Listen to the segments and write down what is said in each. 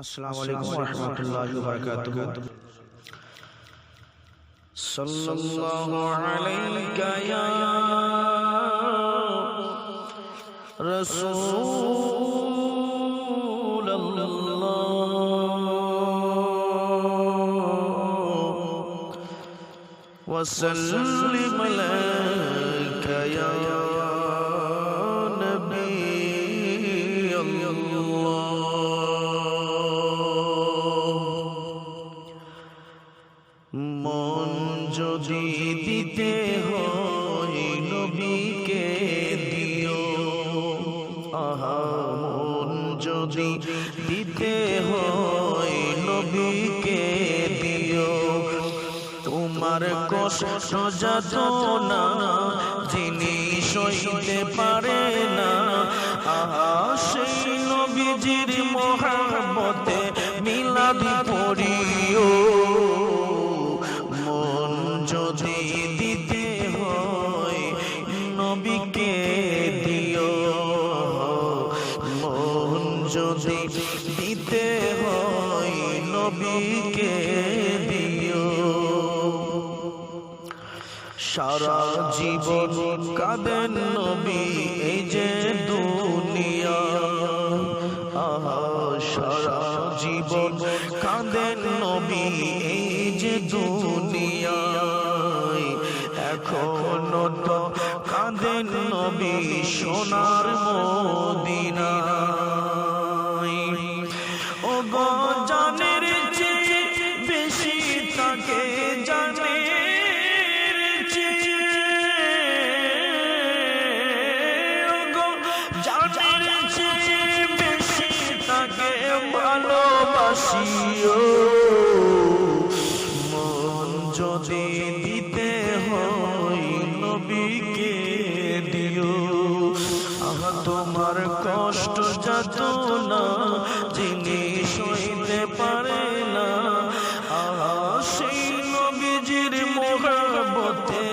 अस्सलामु अलैकुम वरहमतुल्लाहि वबरकातुहू। सल्लल्लाहु अलैका या रसूलल्लाह वसल्लिम अलैका या মন যদি দিতে হয় নবীকে দিও, আহা মন যদি দিতে হয় নবীকে দিও। তোমার কষ্ট যাতনা যিনি সইতে পারে না, আহা সেই নবীজির মহব্বতে মিলাদ পড়িও। মন যদি দিতে হয় নবীকে দিও, মন যদি দিতে হয় নবীকে দিও। সারা জীবন কাঁদেন নবী এই যে দুনিয়া, আহা সারা জীবন কাঁদেন নবী এই যে দুনিয়ায়। এখনো তো কাঁদেন নবী সোনার মদিনায়। ও গো জানের চেয়ে বেশি তাকে জানে, ভালোবাসিও। মন যদি দিতে হয় নবীকে দিও, আহা তোমার কষ্ট যাতনা যিনি সইতে পারে না, আহা সেই নবীজির মহব্বতে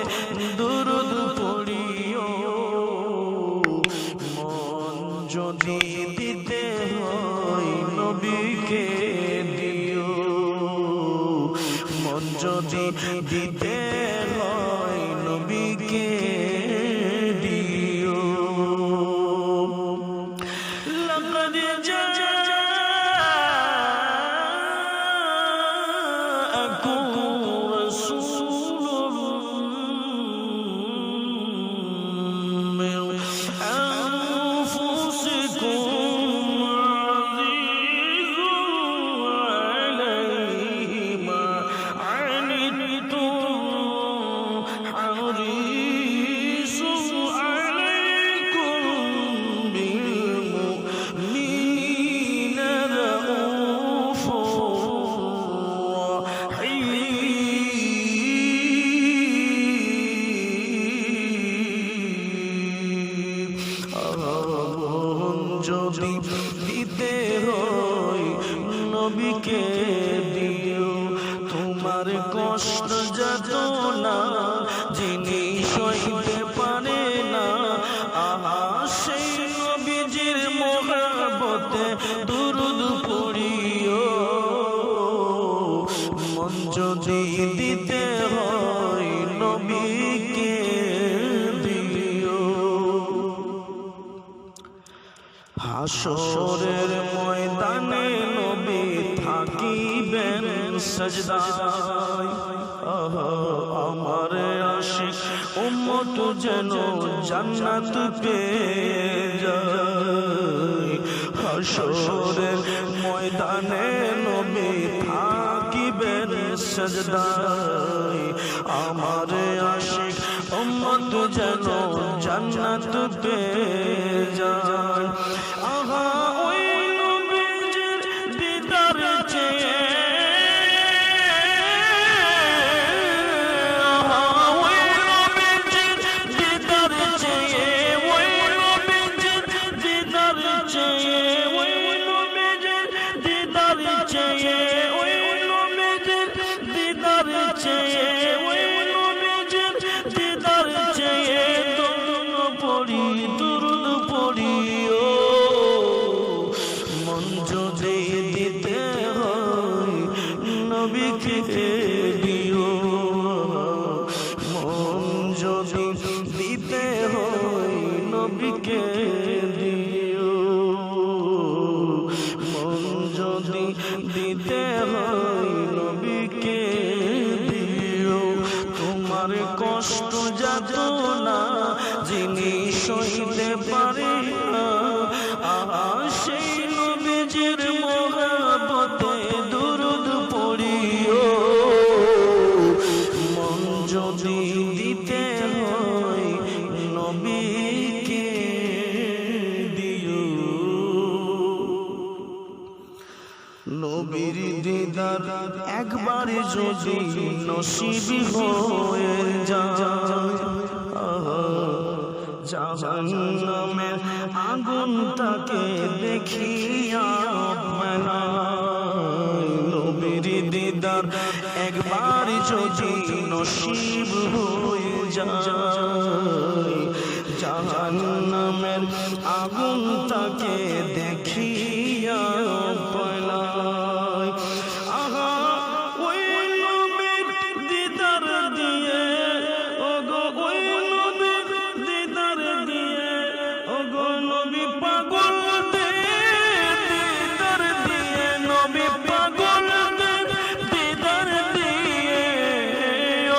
দুরূদ পড়িও। মন যদি দিতে হয় নবীকে দিও, মন যদি দিতে হয় নবীকে দিও। লাকাদ জাআকুম রাসূলুম মিন আনফুসিকুম যদি দিতে হয় নবীকে দিও। তোমার কষ্ট যাতনা যিনি সইতে পারে না, আহা সেই নবীজির মহব্বতে দুরূদ পড়িও। মন যদি দিতে হয় নবীকে দিও। হাসরের ময়দানে নবী থাকিবেন সাজদায়, আহা আমার আশিক উম্মত যেন জান্নাত পেয়ে যায়। হাসরের ময়দানে নবী থাকিবেন সাজদায়, আমার আশিক উম্মত যেন জান্নাত পেয়ে যায়। আহা ওই নবীজির দিদার চেয়ে, আহা ওই নবীজির দিদার চেয়ে, ওই নবীজির দিদার চেয়ে, ওই নবীজির দিদার চেয়ে, ওই নবীজির দিদার চেয়ে, ওই নবীজির দিদার চেয়ে দুরূদ পড়ি, দুরূদ পড়িও। মন যদি দিতে নবীকে দিও। মন যদি দিতে হয় নবীকে দিও। তোমার কষ্ট যাতনা যিনি সইতে পারে না, সেই নবীজির মহব্বতে দুরূদ পড়িও। মন যদি দিতে হয় নবীকে দিও। নবীর দিদার একবার যদি নসিব হয়ে যায়, জাহান্নামের আগুন তাকে দেখিয়া মেলায়। নবীর দিদার একবার যদি নসিব হয়ে যায়, জাহান্নামের আগুন তাকে দেখিয়া মেলায়। আহা ওই নবীর দিদার দিয়ে ওগো, ওই নবীর দিদার দিয়ে ওগো নবী পাগলদের দিদার দিয়ে, নবী পাগলদের দিদার দিয়ে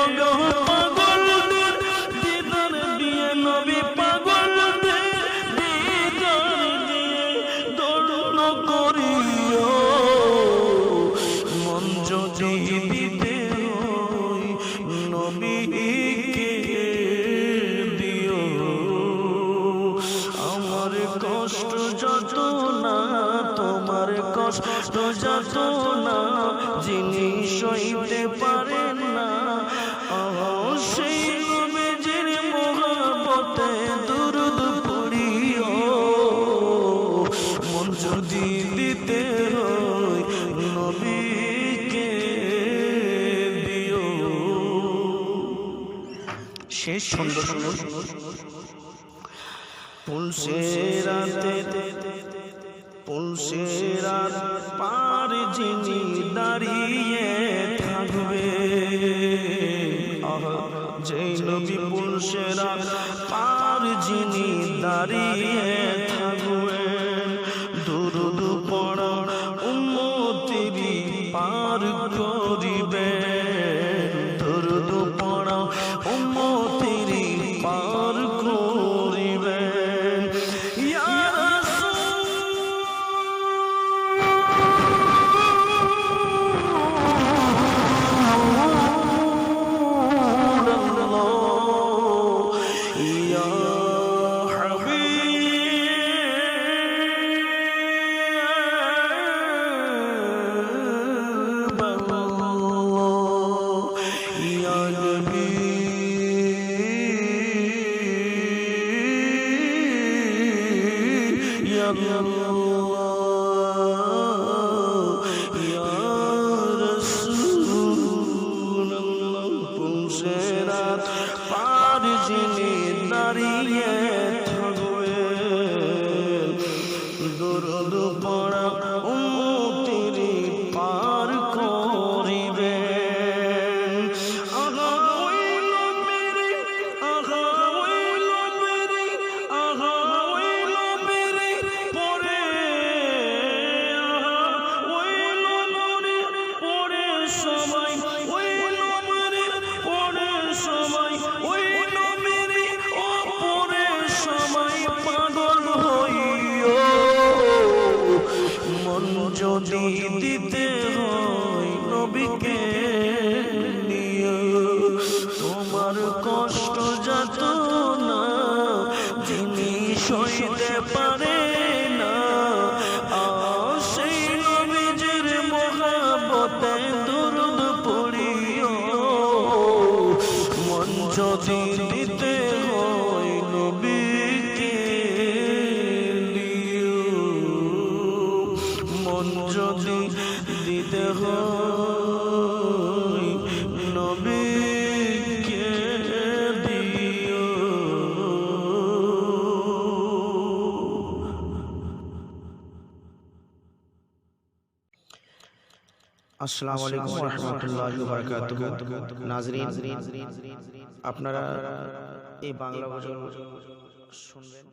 ওগো পাগলদের দিদার দিয়ে, নবী পাগলদের দিদার দিয়ে দৌড় করিও। মন যদি দিতে হয় নবীকে দিও। আমার কষ্ট যত না, তোমার কষ্ট যত না যিনি সইতে পারেন না, সেই নবীজির মহব্বতে দুরূদ পড়িও। মন যদি দিতে হয় নবীকে দিও। শেষ ছন্দ শুনো। পুলসেরাত পার যিনি দাঁড়িয়ে থাকবে, যেই নবী পুলসেরাত পার যিনি দাঁড়িয়ে থাকবে, দুরূদ পড়া উম্মতেরই পার করিবে, দুরূদ পড়া উম্মতেরই পার করিবে। পুলসেরাত পার যিনি দাঁড়িয়ে থাকবে, দুরূদ পড়া উম্মতেরই পার করিবে। আহা ওই নবীর, আহা ওই নবীর, আহা ওই নবীর পরে, আহা ওই নবীর পরে সবাই, ওই নবীর পরে সবাই, ওই নবীর পরে সবাই পাগল হইও। মন যদি দিতে হয় নবীকে নিও। তোমার কষ্ট যত না যিনি সইতে পারে না, সেই নবীজির মহব্বতে দুরূদ পড়িও। মন যদি দিতে হয় নবীকে দিও। মন যদি দিতে হয় নবীকে দিও। আসসালামু আলাইকুম ওয়া রাহমাতুল্লাহি ওয়া বারাকাতুহু। নাজরিন, আপনারা এই বাংলা গজল শুনবেন।